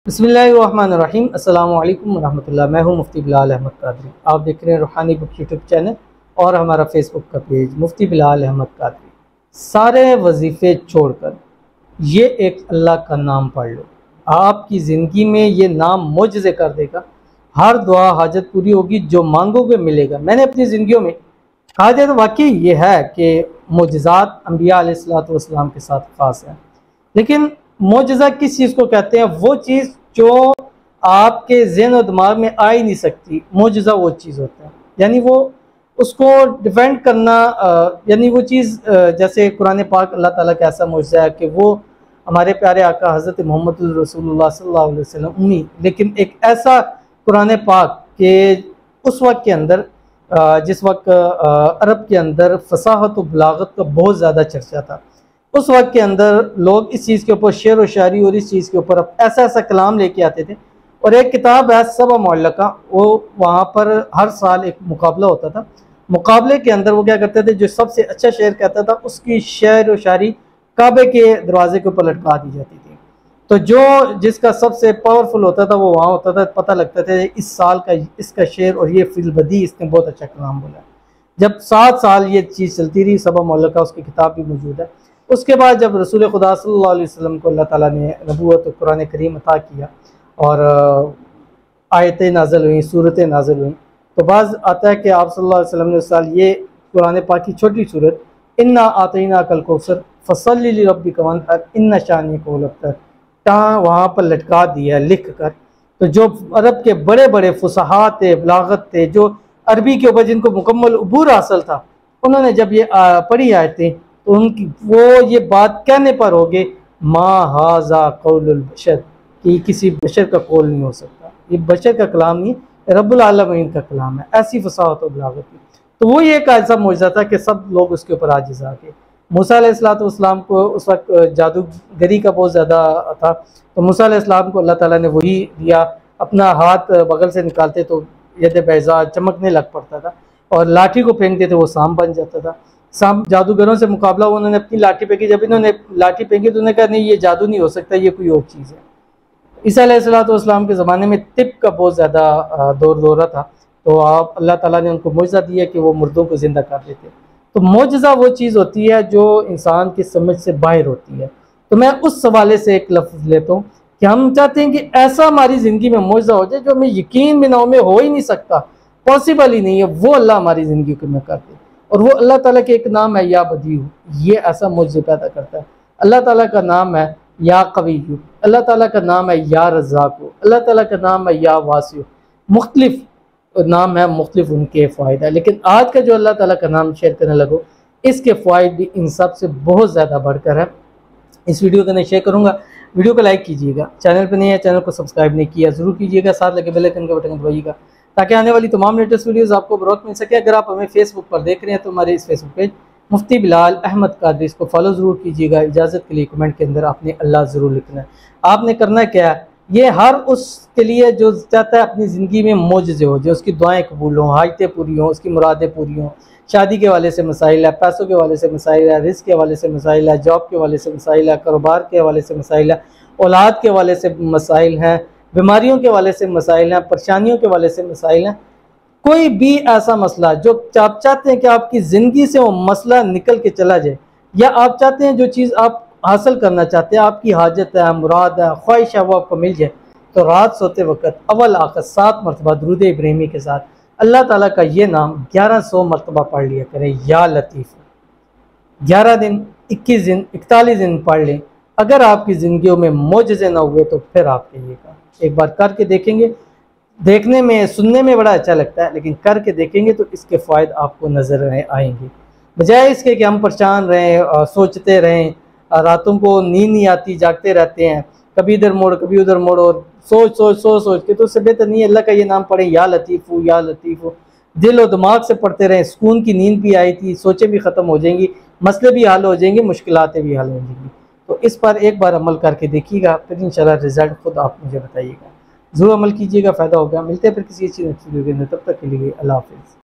बिस्मिल्लाहिर्रहमानिर्रहीम। अस्सलामु अलैकुम रहमतुल्लाह। मैं हूं मुफ्ती बिलाल अहमद कादरी। आप देख रहे हैं रूहानी बुक यूट्यूब चैनल और हमारा फेसबुक का पेज मुफ्ती बिलाल अहमद कादरी। सारे वजीफ़े छोड़कर ये एक अल्लाह का नाम पढ़ लो, आपकी ज़िंदगी में ये नाम मोजज़े कर देगा। हर दुआ हाजत पूरी होगी, जो मांगोगे मिलेगा। मैंने अपनी ज़िंदगियों में कहा जाए तो वाकई ये है कि मोजज़ात अम्बिया अलैहिस्सलातु वस्सलाम के साथ ख़ास है। लेकिन मोजज़ा किस चीज़ को कहते हैं? वो चीज़ जो आपके ज़हन और दिमाग में आ ही नहीं सकती। मोजज़ा वो चीज़ होता है, यानी वो उसको डिफेंड करना, यानी वो चीज़ जैसे कुरान पाक अल्लाह ताला का ऐसा मोजज़ा है कि वो हमारे प्यारे आका हज़रत मोहम्मद रसूलुल्लाह सल्लल्लाहु अलैहि वसल्लम उम्मी, लेकिन एक ऐसा कुरान पाक के उस वक्त के अंदर जिस वक्त अरब के अंदर फसाहत और बलागत का बहुत ज़्यादा चर्चा था, उस वक्त के अंदर लोग इस चीज़ के ऊपर शेर व शायरी और इस चीज़ के ऊपर ऐसा ऐसा कलाम लेके आते थे। और एक किताब है सबा मुअल्लका, वो वहाँ पर हर साल एक मुकाबला होता था। मुकाबले के अंदर वो क्या करते थे, जो सबसे अच्छा शेर कहता था उसकी शेर व शायरी काबे के दरवाजे के ऊपर लटका दी जाती थी। तो जो जिसका सबसे पावरफुल होता था वो वहाँ होता था, पता लगता था इस साल का इसका शेर और ये फिलबदी इसने बहुत अच्छा कलाम बोला। जब 7 साल ये चीज़ चलती रही, सबा मुअल्लका उसकी किताब भी मौजूद है। उसके बाद जब रसूल खुदा सल्लल्लाहु अलैहि वसल्लम को अल्लाह ताला ने नबूवत और कुरान करीम अता किया और आयतें नाज़िल हुई, सूरतें नाज़िल हुई, तो बाज़ आता है कि आप सल्लल्लाहु अलैहि वसल्लम ने उस साल ये कुरान पाक की छोटी सूरत इन्ना आतईना कल कौसर फसल्लि लिरब्बिका वन्हर इन्ना शानिअका हुवल अबतर वहाँ पर लटका दिया लिख कर। तो जो अरब के बड़े बड़े फुसहात थे, बलागत थे, जो अरबी के ऊपर जिनको मुकम्मल उबूर हासिल था, उन्होंने जब ये पढ़ी आयतें तो उनकी वो ये बात कहने पर हो गए मा हाजा कौलुल बशर, कि किसी बशर का कौल नहीं हो सकता, ये बशर का कलाम नहीं, रब्बुल आलमीन का कलाम है। ऐसी फसाहत और बलागत थी। तो वो ये एक ऐसा मौजज़ा था कि सब लोग उसके ऊपर आजिज़ आ गए। मूसा अलैहिस्सलाम को उस वक्त जादूगरी का बहुत ज़्यादा था, तो मूसा अलैहिस्सलाम को अल्लाह ताला ने वही दिया। अपना हाथ बगल से निकालते तो यद बैज़ा चमकने लग पड़ता था, और लाठी को फेंकते थे वो सांप बन जाता था। सांप जादूगरों से मुकाबला उन्होंने अपनी लाठी फेंकी, जब इन्होंने लाठी फेंकी तो उन्होंने कहा नहीं ये जादू नहीं हो सकता, ये कोई और चीज़ है। ईसा अलैहिस्सलाम के ज़माने में तिब का बहुत ज़्यादा दौरा था, तो आप अल्लाह ताला ने उनको मोजज़ा दिया कि वो मुर्दों को ज़िंदा कर देते। तो मोजज़ा वो चीज़ होती है जो इंसान की समझ से बाहर होती है। तो मैं उस सवाले से एक लफ्ज़ लेता हूँ कि हम चाहते हैं कि ऐसा हमारी ज़िंदगी में मोजज़ा हो जाए जो हमें यकीन बिना में हो ही नहीं सकता, पॉसिबल ही नहीं है, वो अल्लाह हमारी ज़िंदगी को में कर दे। और वो अल्लाह ताला के एक नाम है या बदीउ, ये ऐसा मोजज़े पैदा करता है। अल्लाह ताला का नाम है या कविय्यु, अल्लाह ताला का नाम है या रज़्ज़ाक़ु, अल्लाह ताला का नाम है या वासिउ। मुख्तलिफ नाम है, मुख्तलिफ उनके फ़ायदे हैं। लेकिन आज का जो अल्लाह ताला का नाम शेयर करने लगो, इसके फ़ायदे भी इन सब से बहुत ज़्यादा बढ़कर है। इस वीडियो को मैं शेयर करूँगा, वीडियो को लाइक कीजिएगा, चैनल पर नहीं है चैनल को सब्सक्राइब नहीं किया ज़रूर कीजिएगा, साथ लगे बेल आइकन का बटन दबाइएगा ताकि आने वाली तमाम लेटेस्ट वीडियोस आपको बरौक़त मिल सके। अगर आप हमें फेसबुक पर देख रहे हैं तो हमारे इस फेसबुक पेज मुफ्ती बिलाल अहमद कादरी, इसको फॉलो ज़रूर कीजिएगा। इजाज़त के लिए कमेंट के अंदर आपने अल्लाह ज़रूर लिखना है। आपने करना क्या है, ये हर उसके लिए जो चाहता है अपनी ज़िंदगी में मोजज़े हो, जो उसकी दुआएँ कबूल हों, हाजतें पूरी हों, उसकी मुरादें पूरी हों। शादी के हवाले से मसाइल है, पैसों के हवाले से मसाइल है, रिस्क के हवाले से मसाइल है, जॉब के हवाले से मसाइल है, कारोबार के हवाले से मसाइल है, औलाद के हवाले से मसाइल हैं, बीमारियों के हवाले से मसाइल हैं, परेशानियों के हवाले से मसाइल हैं। कोई भी ऐसा मसला जो आप चाहते हैं कि आपकी ज़िंदगी से वो मसला निकल के चला जाए, या आप चाहते हैं जो चीज़ आप हासिल करना चाहते हैं, आपकी हाजत है, मुराद है, ख्वाहिश है, वो आपको मिल जाए, तो रात सोते वक्त अव्वल आखिर 7 मरतबा दुरूद इब्राहिमी के साथ अल्लाह ताला का ये नाम 1100 मरतबा पढ़ लिया करें, या लतीफ़। 11 दिन, 21 दिन, 41 दिन पढ़ लें। अगर आपकी ज़िंदगियों में मोजज़े ना हुए तो फिर आप कहिएगा, एक बार करके देखेंगे। देखने में सुनने में बड़ा अच्छा लगता है, लेकिन करके देखेंगे तो इसके फ़ायदे आपको नज़र आएंगे। बजाय इसके कि हम परेशान रहें, सोचते रहें, रातों को नींद नहीं आती, जागते रहते हैं, कभी इधर मोड़ कभी उधर मोड़, और सोच के, तो उससे बेहतर नहीं अल्लाह का ये नाम पढ़ें, या लतीफ़ू या लतीफ़ू। दिल और दिमाग से पढ़ते रहें, सुकून की नींद भी आई थी, सोचें भी ख़त्म हो जाएंगी, मसले भी हल हो जाएंगे, मुश्किलातें भी हल हो जाएंगी। तो इस पर एक बार अमल करके देखिएगा, फिर इंशाल्लाह रिज़ल्ट खुद आप मुझे बताइएगा। ज़रूर अमल कीजिएगा, फ़ायदा होगा। मिलते हैं फिर किसी अच्छी वीडियो के अंदर, तब तक के लिए अल्लाह हाफ़िज़।